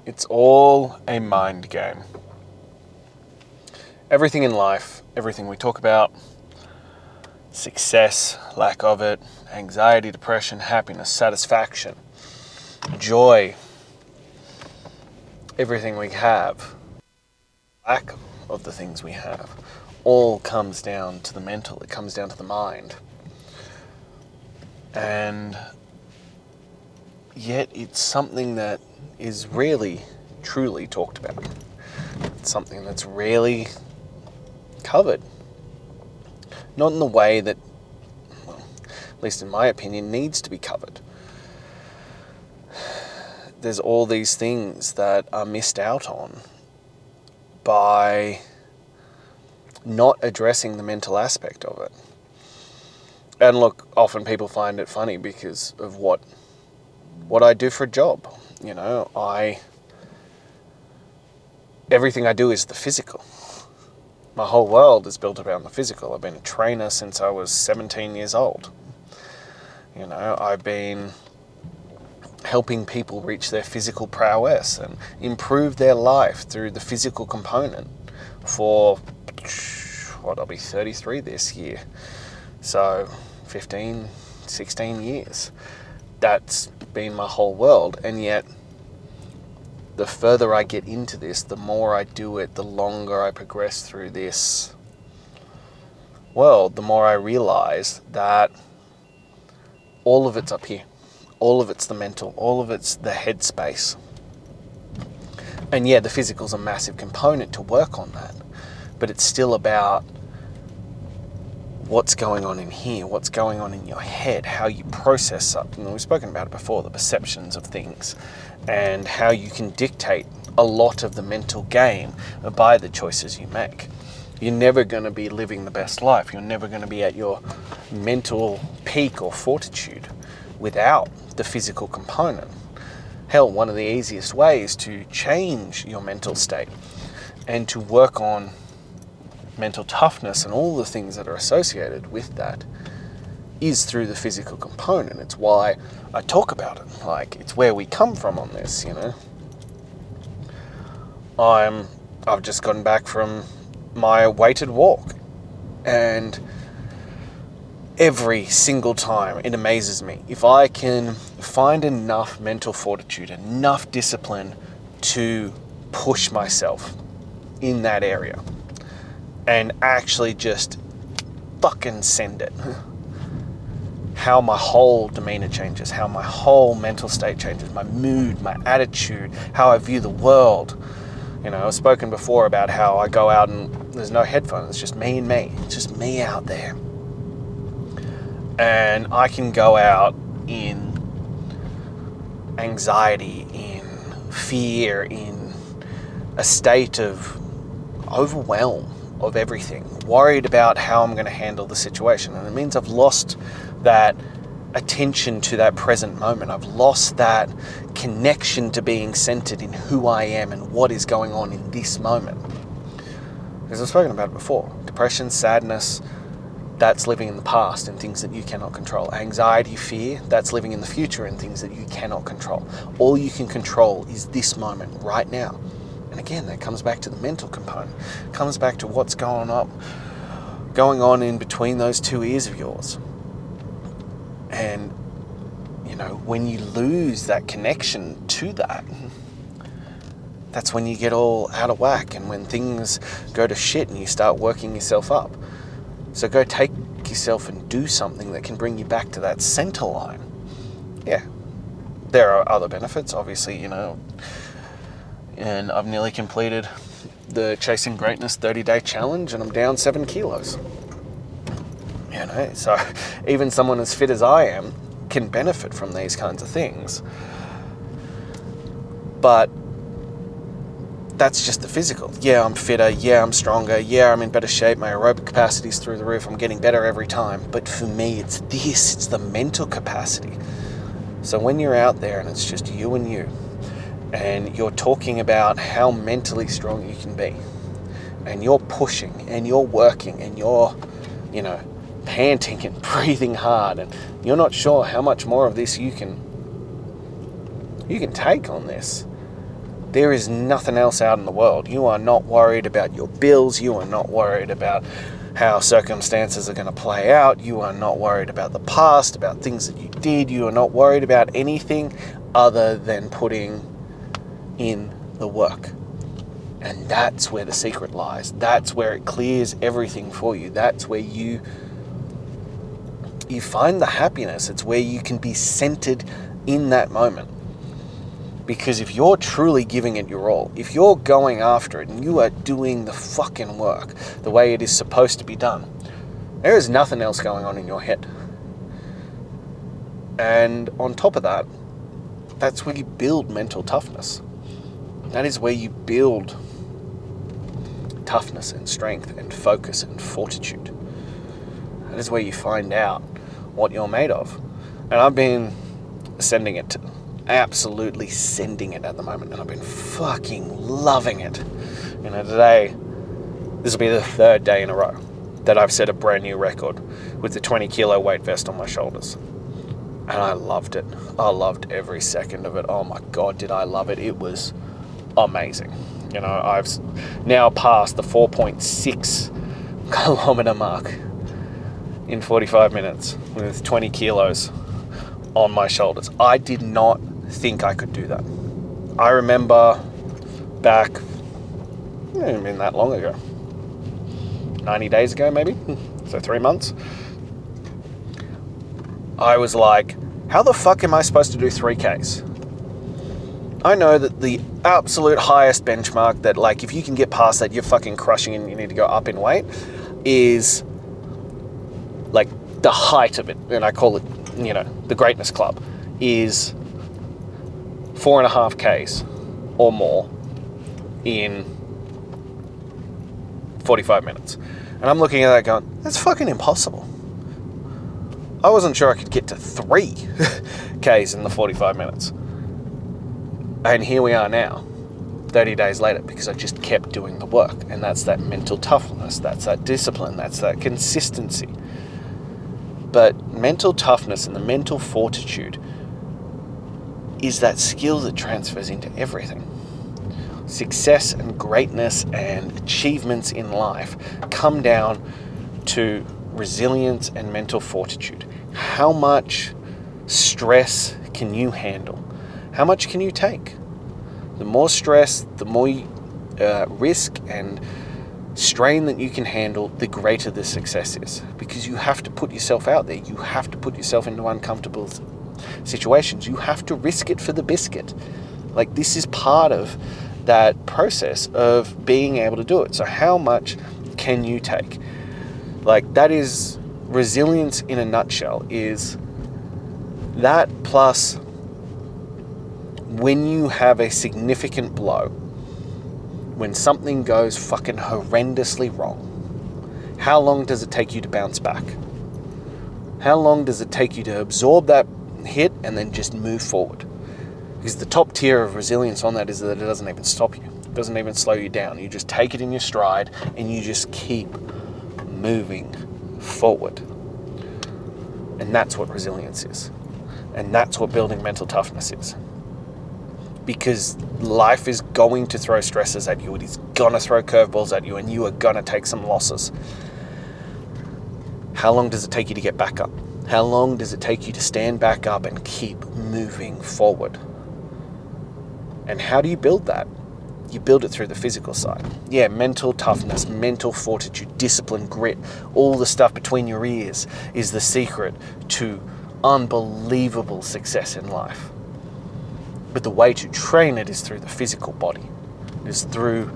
It's all a mind game. Everything in life, everything we talk about, success, lack of it, anxiety, depression, happiness, satisfaction, joy, everything we have, lack of the things we have, all comes down to the mental. It comes down to the mind. And yet it's something that is rarely truly talked about. It's something that's rarely covered. Not in the way that, well, at least in my opinion, needs to be covered. There's all these things that are missed out on by not addressing the mental aspect of it. And look, often people find it funny because of what I do for a job. You know, everything I do is the physical. My whole world is built around the physical. I've been a trainer since I was 17 years old. You know, I've been helping people reach their physical prowess and improve their life through the physical component for, I'll be 33 this year. So 15, 16 years. That's been my whole world. And yet, the further I get into this, the more I do it, the longer I progress through this world, the more I realize that all of it's up here. All of it's the mental. All of it's the headspace. And yeah, the physical's a massive component to work on that. But it's still about what's going on in here, what's going on in your head, how you process something. We've spoken about it before, the perceptions of things, and how you can dictate a lot of the mental game by the choices you make. You're never going to be living the best life. You're never going to be at your mental peak or fortitude without the physical component. Hell, one of the easiest ways to change your mental state and to work on mental toughness and all the things that are associated with that is through the physical component. It's why I talk about it. Like, it's where we come from on this, you know. I've just gotten back from my weighted walk, and every single time it amazes me. If I can find enough mental fortitude, enough discipline to push myself in that area and actually just fucking send it, how my whole demeanor changes, how my whole mental state changes, my mood, my attitude, how I view the world. You know, I've spoken before about how I go out and there's no headphones, it's just me and me. It's just me out there. And I can go out in anxiety, in fear, in a state of overwhelm of everything, worried about how I'm going to handle the situation. And it means I've lost that attention to that present moment. I've lost that connection to being centered in who I am and what is going on in this moment. Because I've spoken about it before. Depression, sadness, that's living in the past and things that you cannot control. Anxiety, fear, that's living in the future and things that you cannot control. All you can control is this moment, right now. And again, that comes back to the mental component. It comes back to what's going on in between those two ears of yours. And, you know, when you lose that connection to that, that's when you get all out of whack and when things go to shit and you start working yourself up. So go take yourself and do something that can bring you back to that center line. Yeah, there are other benefits, obviously, you know, and I've nearly completed the Chasing Greatness 30-day challenge and I'm down 7 kilos. You know, so even someone as fit as I am can benefit from these kinds of things. But that's just the physical. Yeah, I'm fitter. Yeah, I'm stronger. Yeah, I'm in better shape. My aerobic capacity's through the roof. I'm getting better every time. But for me, it's the mental capacity. So when you're out there and it's just you and you're talking about how mentally strong you can be, and you're pushing and you're working and you're, you know, panting and breathing hard, and you're not sure how much more of this you can take on this, There is nothing else out in the world. You are not worried about your bills. You are not worried about how circumstances are going to play out. You are not worried about the past, about things that you did. You are not worried about anything other than putting in the work. And that's where the secret lies. That's where it clears everything for you. That's where you find the happiness. It's where you can be centered in that moment. Because if you're truly giving it your all, if you're going after it and you are doing the fucking work the way it is supposed to be done, there is nothing else going on in your head. And on top of that, that's where you build mental toughness. That is where you build toughness and strength and focus and fortitude. That is where you find out what you're made of. And I've been absolutely sending it at the moment, and I've been fucking loving it. Today, this will be the third day in a row that I've set a brand new record with the 20 kilo weight vest on my shoulders. And I loved it. I loved every second of it. Oh my God, did I love it. It was amazing. I've now passed the 4.6 kilometer mark in 45 minutes with 20 kilos on my shoulders. I did not think I could do that. I remember back, it hasn't been that long ago, 90 days ago maybe, so 3 months, I was like, how the fuck am I supposed to do 3Ks? I know that the absolute highest benchmark that, like, if you can get past that, you're fucking crushing and you need to go up in weight, is like the height of it, and I call it, the greatness club, is 4.5 Ks or more in 45 minutes. And I'm looking at that going, that's fucking impossible. I wasn't sure I could get to 3 Ks in the 45 minutes. And here we are now, 30 days later, because I just kept doing the work. And that's that mental toughness, that's that discipline, that's that consistency. But mental toughness and the mental fortitude is that skill that transfers into everything. Success and greatness and achievements in life come down to resilience and mental fortitude. How much stress can you handle? How much can you take? The more stress, the more risk and strain that you can handle, the greater the success is. Because you have to put yourself out there. You have to put yourself into uncomfortable situations. You have to risk it for the biscuit. Like, this is part of that process of being able to do it. So how much can you take? Like, that is resilience in a nutshell, is that plus when you have a significant blow, when something goes fucking horrendously wrong, how long does it take you to bounce back? How long does it take you to absorb that hit and then just move forward? Because the top tier of resilience on that is that it doesn't even stop you. It doesn't even slow you down. You just take it in your stride and you just keep moving forward. And that's what resilience is. And that's what building mental toughness is. Because life is going to throw stresses at you. It is going to throw curveballs at you, and you are going to take some losses. How long does it take you to get back up? How long does it take you to stand back up and keep moving forward? And how do you build that? You build it through the physical side. Yeah, mental toughness, mental fortitude, discipline, grit, all the stuff between your ears is the secret to unbelievable success in life. But the way to train it is through the physical body. It is through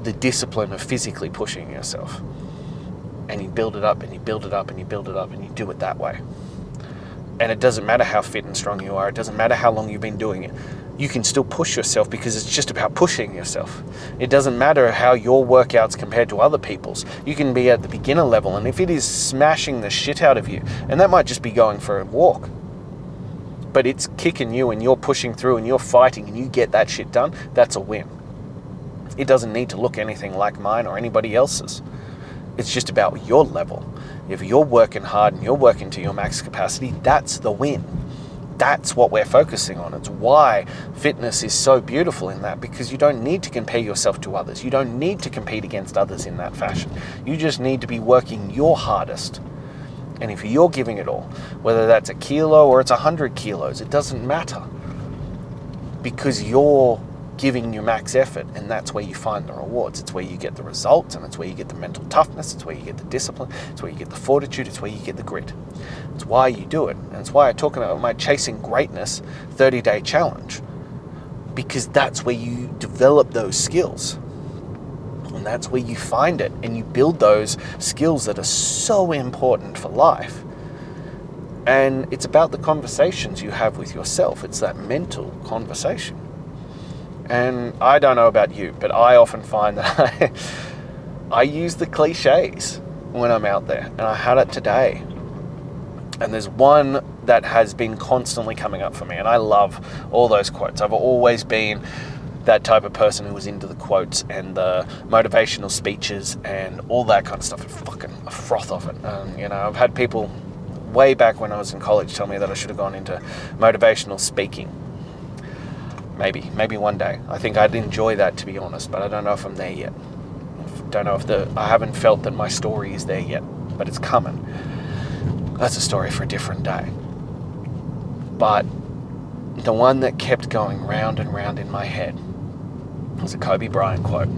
the discipline of physically pushing yourself. And you build it up and you build it up and you build it up and you do it that way. And it doesn't matter how fit and strong you are. It doesn't matter how long you've been doing it. You can still push yourself because it's just about pushing yourself. It doesn't matter how your workout's compared to other people's. You can be at the beginner level, and if it is smashing the shit out of you, and that might just be going for a walk, but it's kicking you and you're pushing through and you're fighting and you get that shit done, that's a win. It doesn't need to look anything like mine or anybody else's. It's just about your level. If you're working hard and you're working to your max capacity, that's the win. that's what we're focusing on. It's why fitness is so beautiful in that, because you don't need to compare yourself to others. You don't need to compete against others in that fashion. You just need to be working your hardest. And if you're giving it all, whether that's a kilo or it's 100 kilos, it doesn't matter, because you're giving your max effort, and that's where you find the rewards. It's where you get the results, and it's where you get the mental toughness, it's where you get the discipline, it's where you get the fortitude, it's where you get the grit. It's why you do it, and it's why I talk about my Chasing Greatness 30-day challenge, because that's where you develop those skills, and that's where you find it, and you build those skills that are so important for life. And it's about the conversations you have with yourself. It's that mental conversation. And I don't know about you, but I often find that I use the cliches when I'm out there. And I had it today. And there's one that has been constantly coming up for me. And I love all those quotes. I've always been that type of person who was into the quotes and the motivational speeches and all that kind of stuff. Fucking a froth of it. I've had people way back when I was in college tell me that I should have gone into motivational speaking. Maybe one day. I think I'd enjoy that, to be honest, but I don't know if I'm there yet. I haven't felt that my story is there yet, but it's coming. That's a story for a different day. But the one that kept going round and round in my head was a Kobe Bryant quote,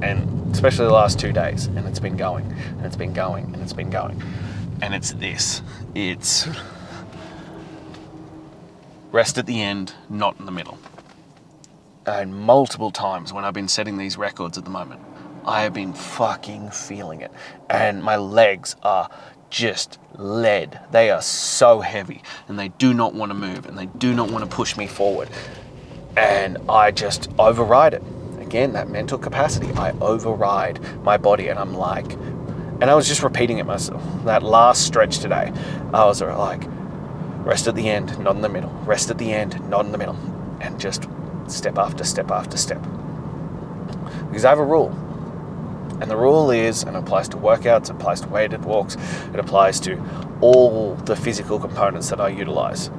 and especially the last 2 days, and it's been going, and it's been going, and it's been going. And it's this. It's rest at the end, not in the middle. And multiple times when I've been setting these records at the moment, I have been fucking feeling it. And my legs are just lead. They are so heavy, and they do not want to move, and they do not want to push me forward. And I just override it. Again, that mental capacity. I override my body, and I'm like, and I was just repeating it myself. That last stretch today, I was like, rest at the end, not in the middle. Rest at the end, not in the middle. And just step after step after step. Because I have a rule. And the rule is, and it applies to workouts, it applies to weighted walks, it applies to all the physical components that I utilize.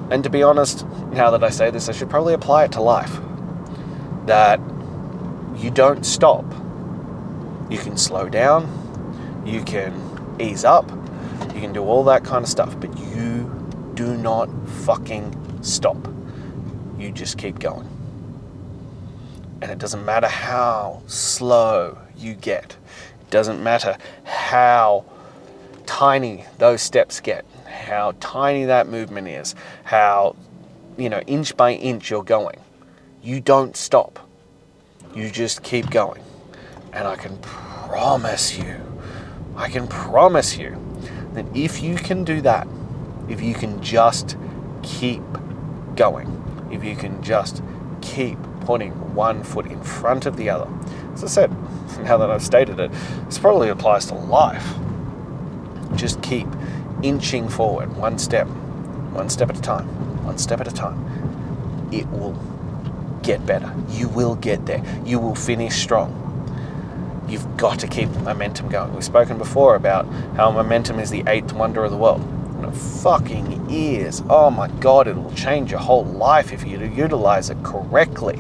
And to be honest, now that I say this, I should probably apply it to life. That you don't stop. You can slow down, you can ease up, you can do all that kind of stuff, but you do not fucking stop. You just keep going. And it doesn't matter how slow you get. It doesn't matter how tiny those steps get, how tiny that movement is, how, inch by inch you're going. You don't stop. You just keep going. And I can promise you that if you can do that, if you can just keep going, if you can just keep putting one foot in front of the other. As I said, now that I've stated it, this probably applies to life. Just keep inching forward, one step at a time, one step at a time. It will get better. You will get there. You will finish strong. You've got to keep the momentum going. We've spoken before about how momentum is the 8th wonder of the world. And it fucking is. Oh my God, it'll change your whole life if you utilize it correctly.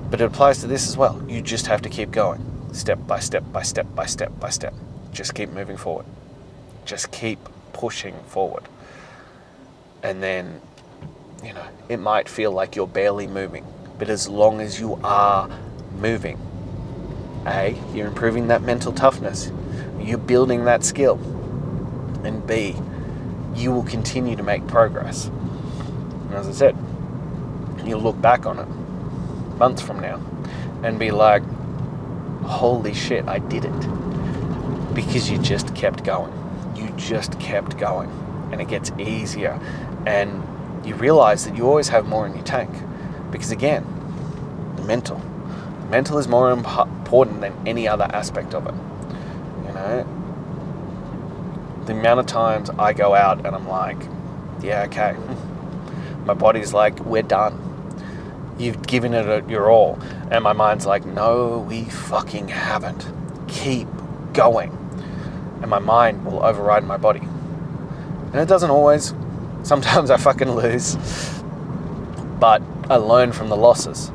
But it applies to this as well. You just have to keep going. Step by step by step by step by step. Just keep moving forward. Just keep pushing forward. And then, it might feel like you're barely moving. But as long as you are moving, A, you're improving that mental toughness. You're building that skill. And B, you will continue to make progress. And as I said, you'll look back on it months from now and be like, holy shit, I did it. Because you just kept going. You just kept going. And it gets easier. And you realize that you always have more in your tank. Because again, the mental. The mental is more important than any other aspect of it. The amount of times I go out and I'm like, yeah, okay. My body's like, we're done. You've given it your all. And my mind's like, no, we fucking haven't. Keep going. And my mind will override my body. And it doesn't always. Sometimes I fucking lose, but I learn from the losses,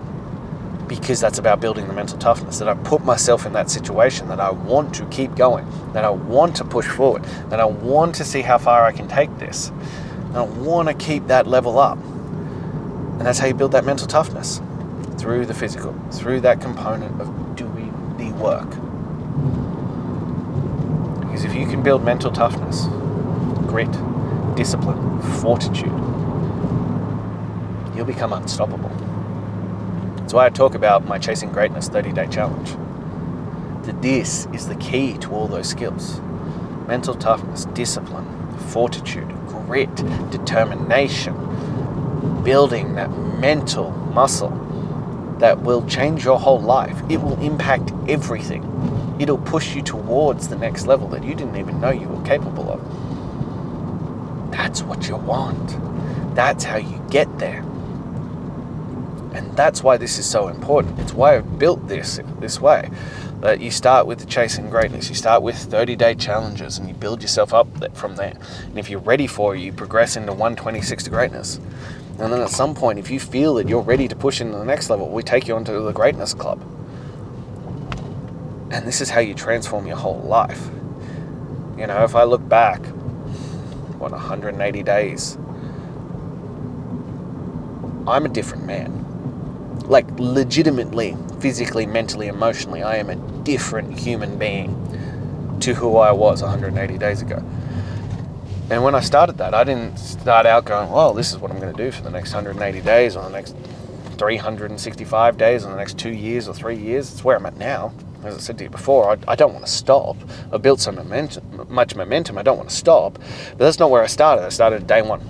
because that's about building the mental toughness, that I put myself in that situation, that I want to keep going, that I want to push forward, that I want to see how far I can take this, and I want to keep that level up. And that's how you build that mental toughness, through the physical, through that component of doing the work. Because if you can build mental toughness, grit, discipline, fortitude, you'll become unstoppable. That's why I talk about my Chasing Greatness 30-day challenge. That this is the key to all those skills. Mental toughness, discipline, fortitude, grit, determination. Building that mental muscle that will change your whole life. It will impact everything. It'll push you towards the next level that you didn't even know you were capable of. That's what you want. That's how you get there. And that's why this is so important. It's why I've built this way. That you start with the Chasing Greatness. You start with 30-day challenges and you build yourself up from there. And if you're ready for it, you progress into 126 to greatness. And then at some point, if you feel that you're ready to push into the next level, we take you onto the Greatness Club. And this is how you transform your whole life. You know, if I look back, 180 days, I'm a different man. Like, legitimately, physically, mentally, emotionally, I am a different human being to who I was 180 days ago. And when I started that, I didn't start out going, well, this is what I'm going to do for the next 180 days or the next 365 days or the next 2 years or 3 years. It's where I'm at now. As I said to you before, I don't want to stop. I've built so much momentum, I don't want to stop. But that's not where I started. I started day one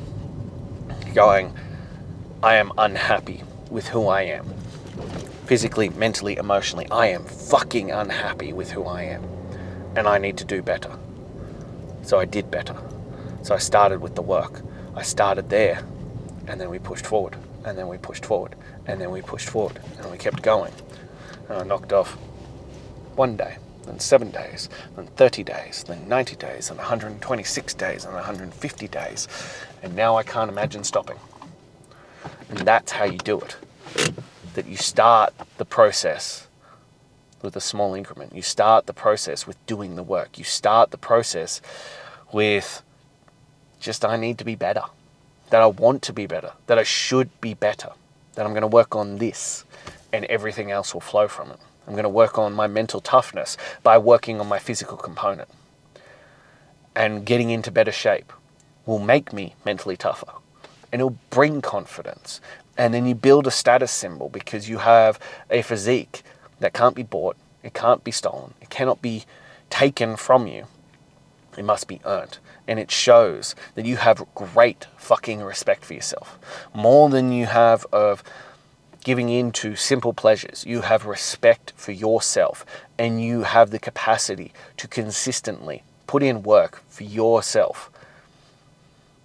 going, I am unhappy with who I am. Physically, mentally, emotionally, I am fucking unhappy with who I am. And I need to do better. So I did better. So I started with the work. I started there, and then we pushed forward, and then we pushed forward, and then we pushed forward, and we kept going. And I knocked off 1 day, then 7 days, then 30 days, then 90 days, then 126 days, and 150 days. And now I can't imagine stopping. And that's how you do it. That you start the process with a small increment. You start the process with doing the work. You start the process with just, I need to be better. That I want to be better. That I should be better. That I'm going to work on this and everything else will flow from it. I'm going to work on my mental toughness by working on my physical component. And getting into better shape will make me mentally tougher. And it'll bring confidence. And then you build a status symbol because you have a physique that can't be bought. It can't be stolen. It cannot be taken from you. It must be earned. And it shows that you have great fucking respect for yourself. More than you have of giving in to simple pleasures. You have respect for yourself. And you have the capacity to consistently put in work for yourself.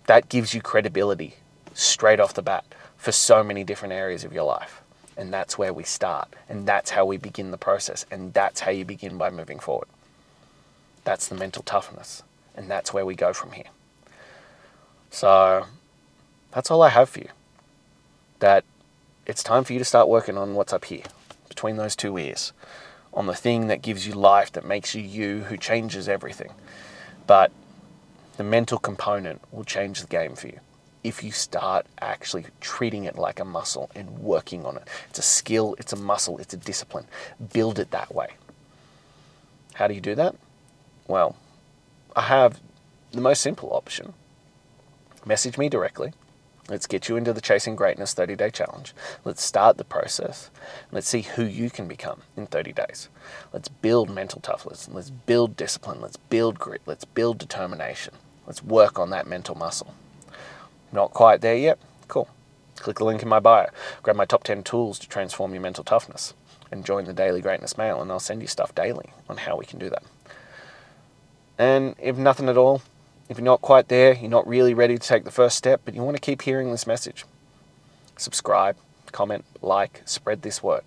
That gives you credibility straight off the bat for so many different areas of your life. And that's where we start. And that's how we begin the process. And that's how you begin by moving forward. That's the mental toughness. And that's where we go from here. So that's all I have for you. That it's time for you to start working on what's up here, between those two ears. On the thing that gives you life, that makes you you, who changes everything. But the mental component will change the game for you. If you start actually treating it like a muscle and working on it. It's a skill, it's a muscle, it's a discipline. Build it that way. How do you do that? Well, I have the most simple option. Message me directly. Let's get you into the Chasing Greatness 30-day challenge. Let's start the process. Let's see who you can become in 30 days. Let's build mental toughness. Let's build discipline. Let's build grit. Let's build determination. Let's work on that mental muscle. Not quite there yet? Cool. Click the link in my bio. Grab my top 10 tools to transform your mental toughness and join the Daily Greatness Mail, and I'll send you stuff daily on how we can do that. And if nothing at all, if you're not quite there, you're not really ready to take the first step, but you want to keep hearing this message, subscribe, comment, like, spread this word.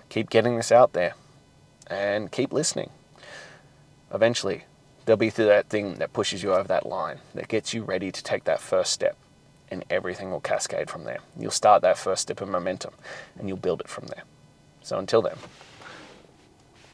Keep getting this out there and keep listening. Eventually, there'll be that thing that pushes you over that line, that gets you ready to take that first step and everything will cascade from there. You'll start that first step of momentum and you'll build it from there. So until then.